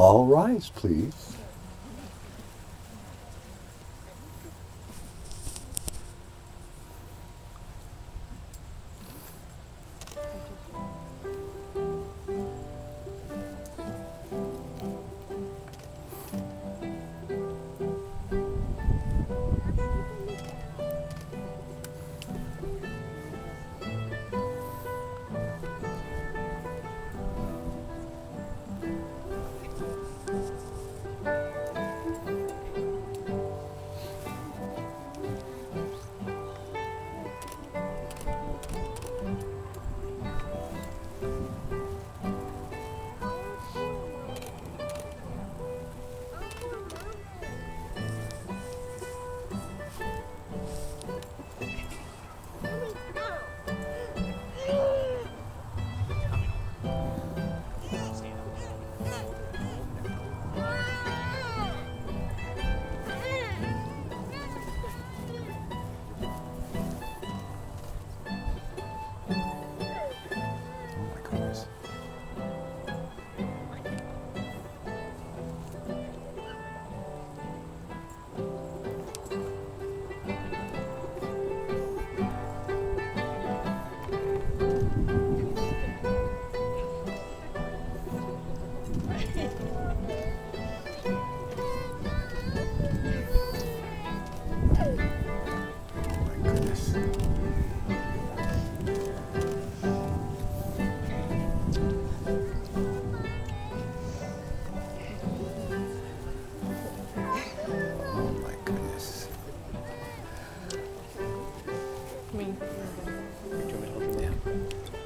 All rise, please.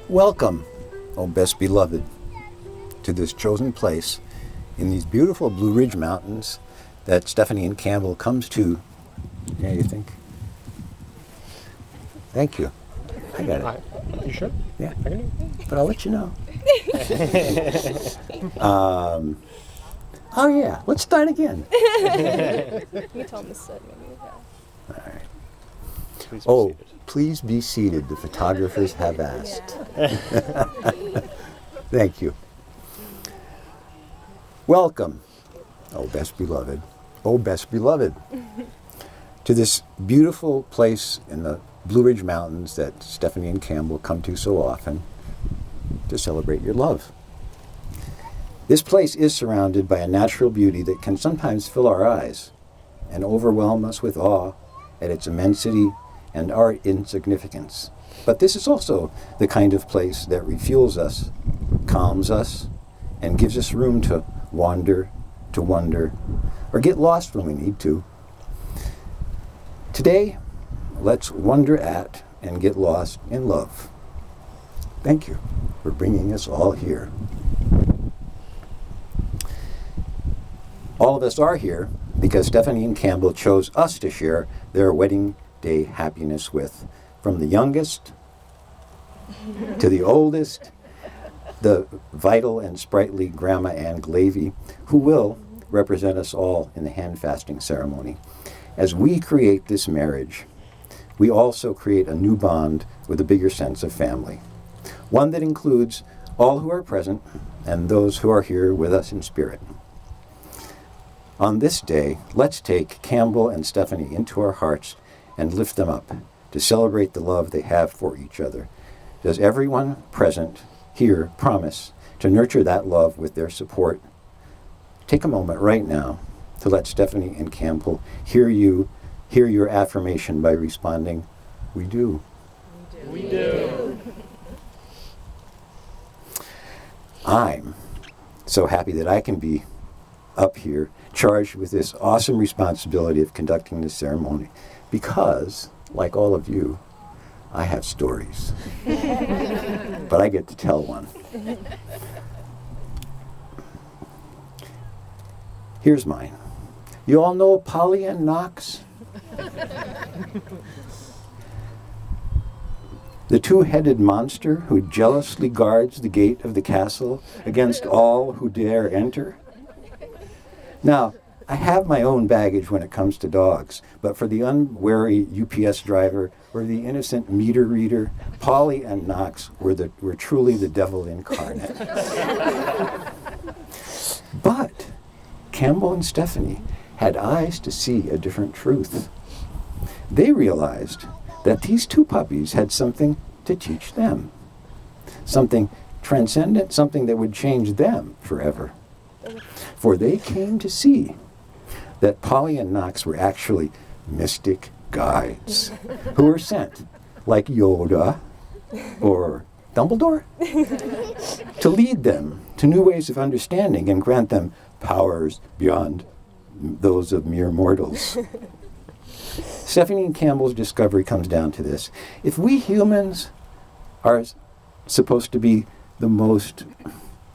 Welcome, O best beloved, to this chosen place in these beautiful Blue Ridge Mountains that Stephanie and Campbell comes to. Yeah, you think? Thank you. I got it. You sure? Yeah. I can do it. But I'll let you know. Oh yeah, let's start again. You told me to sit, maybe. All right. Please be Oh, seated. please be seated. The photographers have asked. Thank you. Welcome, oh best beloved, to this beautiful place in the Blue Ridge Mountains that Stephanie and Campbell come to so often to celebrate your love. This place is surrounded by a natural beauty that can sometimes fill our eyes and overwhelm us with awe at its immensity and our insignificance. But this is also the kind of place that refuels us, calms us, and gives us room to wander, to wonder, or get lost when we need to. Today, let's wonder at and get lost in love. Thank you for bringing us all here. All of us are here because Stephanie and Campbell chose us to share their wedding day happiness with, from the youngest to the oldest, the vital and sprightly Grandma Ann Glavy, who will represent us all in the hand fasting ceremony. As we create this marriage, we also create a new bond with a bigger sense of family, one that includes all who are present and those who are here with us in spirit. On this day, let's take Campbell and Stephanie into our hearts and lift them up to celebrate the love they have for each other. Does everyone present here promise to nurture that love with their support? Take a moment right now to let Stephanie and Campbell hear your affirmation by responding, "We do." We do. I'm so happy that I can be up here charged with this awesome responsibility of conducting this ceremony because, like all of you, I have stories. But I get to tell one. Here's mine. You all know Polly and Knox? The two-headed monster who jealously guards the gate of the castle against all who dare enter? Now, I have my own baggage when it comes to dogs, but for the unwary UPS driver or the innocent meter reader, Polly and Knox were truly the devil incarnate. But Campbell and Stephanie had eyes to see a different truth. They realized that these two puppies had something to teach them, something transcendent, something that would change them forever. For they came to see that Polly and Knox were actually mystic guides who were sent, like Yoda or Dumbledore, to lead them to new ways of understanding and grant them powers beyond those of mere mortals. Stephanie and Campbell's discovery comes down to this. If we humans are supposed to be the most,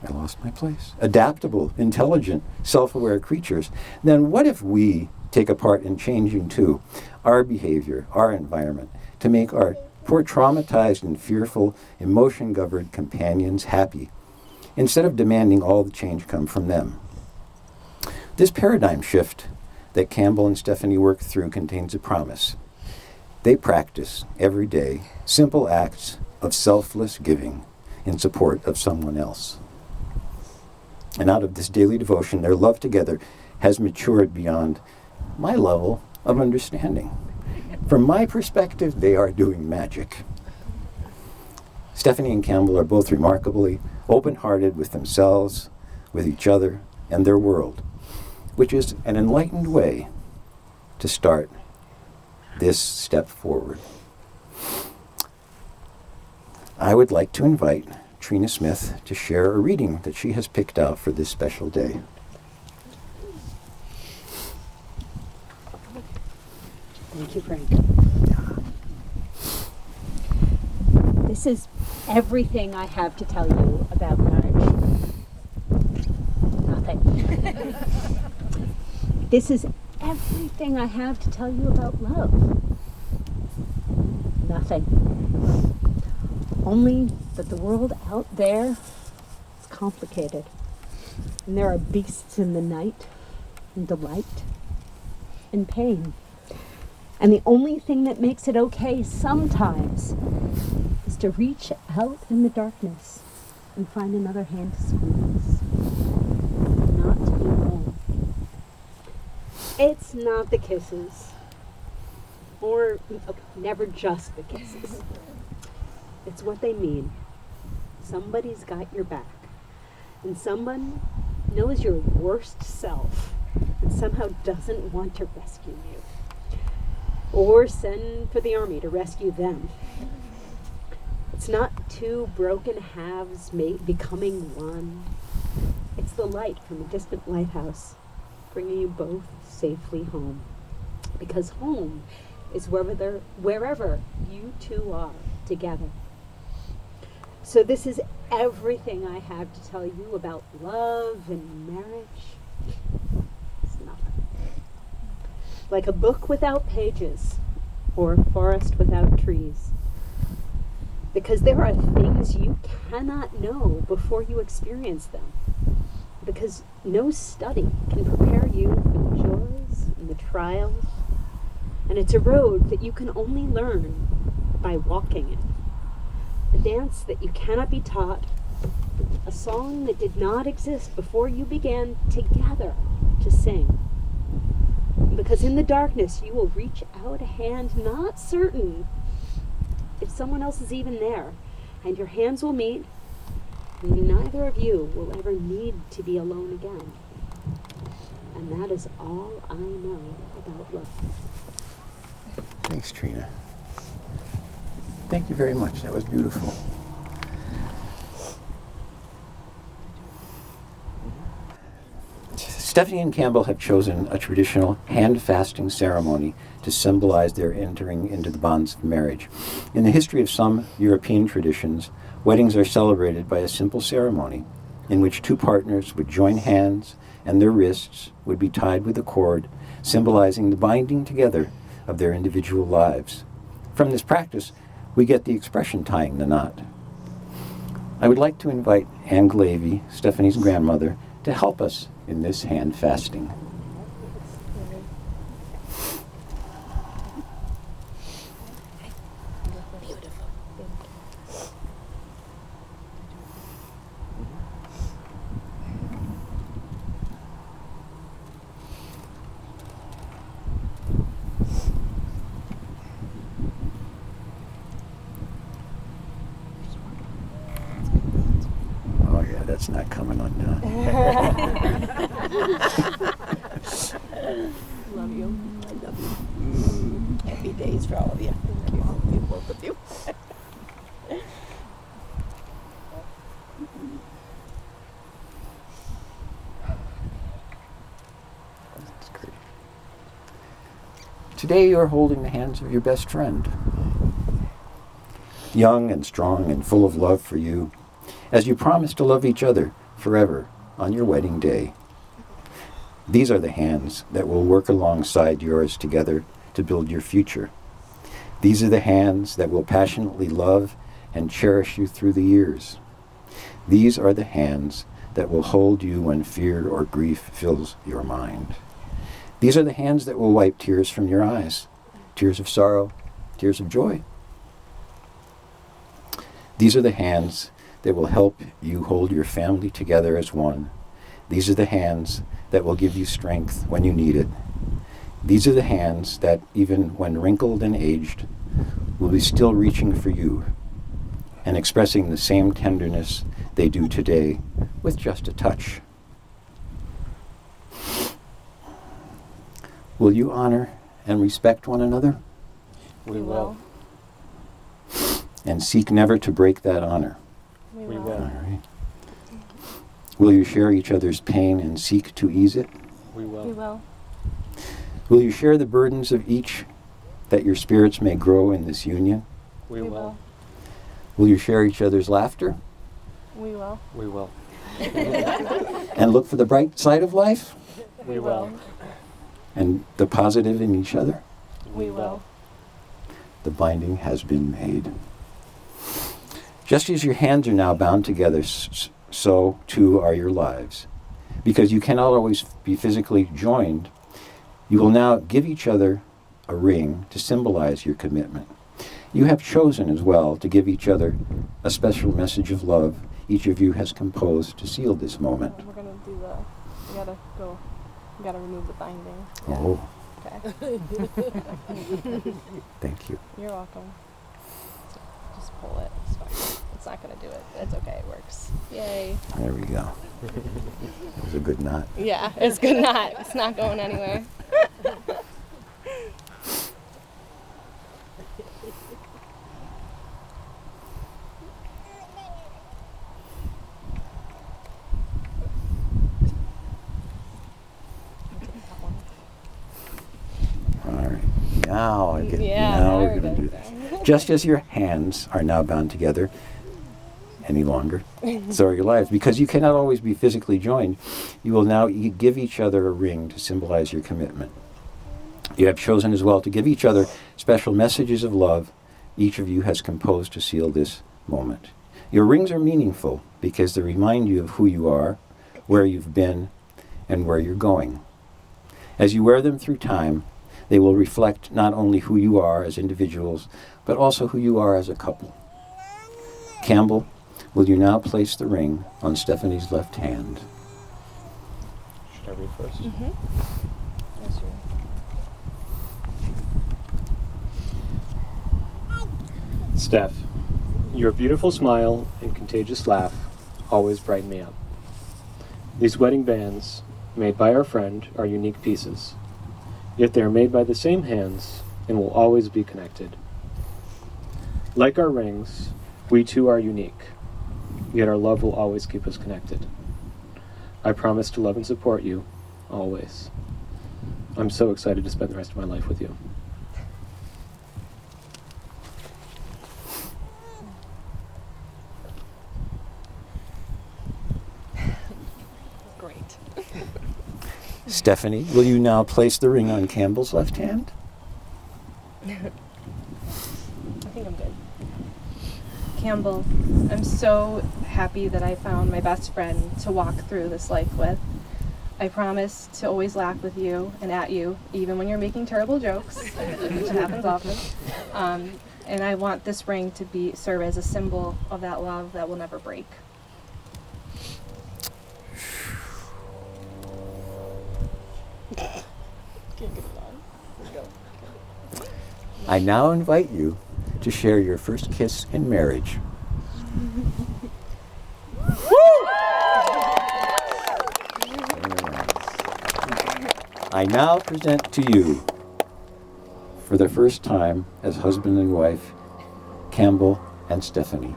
I lost my place, adaptable, intelligent, self-aware creatures, then what if we take a part in changing, too, our behavior, our environment, to make our poor traumatized and fearful, emotion-governed companions happy, instead of demanding all the change come from them? This paradigm shift that Campbell and Stephanie work through contains a promise. They practice every day simple acts of selfless giving in support of someone else. And out of this daily devotion, their love together has matured beyond my level of understanding. From my perspective, they are doing magic. Stephanie and Campbell are both remarkably open-hearted with themselves, with each other, and their world, which is an enlightened way to start this step forward. I would like to invite Trina Smith to share a reading that she has picked out for this special day. Thank you, Frank. This is everything I have to tell you about marriage. Nothing. This is everything I have to tell you about love. Nothing. Only that the world out there is complicated. And there are beasts in the night, and delight, and pain. And the only thing that makes it okay sometimes is to reach out in the darkness and find another hand to squeeze. Not to be alone. It's not the kisses. Or never just the kisses. It's what they mean. Somebody's got your back. And someone knows your worst self and somehow doesn't want to rescue you. Or send for the army to rescue them. It's not two broken halves becoming one. It's the light from a distant lighthouse, bringing you both safely home. Because home is wherever you two are together. So this is everything I have to tell you about love and marriage. It's nothing. Like a book without pages, or a forest without trees. Because there are things you cannot know before you experience them. Because no study can prepare you for the joys and the trials. And it's a road that you can only learn by walking it. A dance that you cannot be taught. A song that did not exist before you began together to sing. Because in the darkness you will reach out a hand, not certain if someone else is even there, and your hands will meet, and neither of you will ever need to be alone again. And that is all I know about love. Thanks, Trina. Thank you very much. That was beautiful. Stephanie and Campbell have chosen a traditional hand-fasting ceremony to symbolize their entering into the bonds of marriage. In the history of some European traditions, weddings are celebrated by a simple ceremony in which two partners would join hands and their wrists would be tied with a cord, symbolizing the binding together of their individual lives. From this practice, we get the expression tying the knot. I would like to invite Anne Glavey, Stephanie's grandmother, to help us in this hand fasting. that's not coming undone. Love you. I love you. Happy days for all of you. Thank you. All of you, both of you. That's great. Today you are holding the hands of your best friend, young and strong and full of love for you, as you promise to love each other forever on your wedding day. These are the hands that will work alongside yours together to build your future. These are the hands that will passionately love and cherish you through the years. These are the hands that will hold you when fear or grief fills your mind. These are the hands that will wipe tears from your eyes, tears of sorrow, tears of joy. These are the hands that will help you hold your family together as one. These are the hands that will give you strength when you need it. These are the hands that, even when wrinkled and aged, will be still reaching for you and expressing the same tenderness they do today with just a touch. Will you honor and respect one another We will. and seek never to break that honor? We We will. will. All right. Will you share each other's pain and seek to ease it? We will. We will. Will you share the burdens of each, that your spirits may grow in this union? We will. Will you share each other's laughter We will. We will. and look for the bright side of life We will. and the positive in each other? We will. The binding has been made. Just as your hands are now bound together, so too are your lives. Because you cannot always be physically joined, you will now give each other a ring to symbolize your commitment. You have chosen as well to give each other a special message of love each of you has composed to seal this moment. We're gonna do we gotta remove the binding. Oh, Okay. thank you. You're welcome. So just pull it. It's fine. It's not gonna do it. It's okay. It works. Yay. There we go. That was a good knot. Yeah, it's good knot. It's not going anywhere. All right. Now I get. Yeah, now we're there going to we do go. this. Just as your hands are now bound together any longer, so are your lives. Because you cannot always be physically joined, you will now give each other a ring to symbolize your commitment. You have chosen as well to give each other special messages of love each of you has composed to seal this moment. Your rings are meaningful because they remind you of who you are, where you've been, and where you're going. As you wear them through time, they will reflect not only who you are as individuals, but also who you are as a couple. Campbell, will you now place the ring on Stephanie's left hand? Should I read first? Yes, sir. Steph, your beautiful smile and contagious laugh always brighten me up. These wedding bands, made by our friend, are unique pieces. Yet they are made by the same hands and will always be connected. Like our rings, we too are unique, yet our love will always keep us connected. I promise to love and support you, always. I'm so excited to spend the rest of my life with you. Great. Stephanie, will you now place the ring on Campbell's left hand? I think I'm good. Campbell, I'm so happy that I found my best friend to walk through this life with. I promise to always laugh with you and at you, even when you're making terrible jokes, which happens often. And I want this ring to serve as a symbol of that love that will never break. I now invite you to share your first kiss in marriage. Woo! I now present to you, for the first time as husband and wife, Campbell and Stephanie.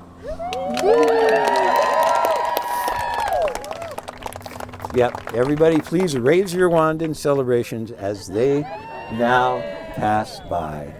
Yep, everybody please raise your wand in celebrations as they now pass by.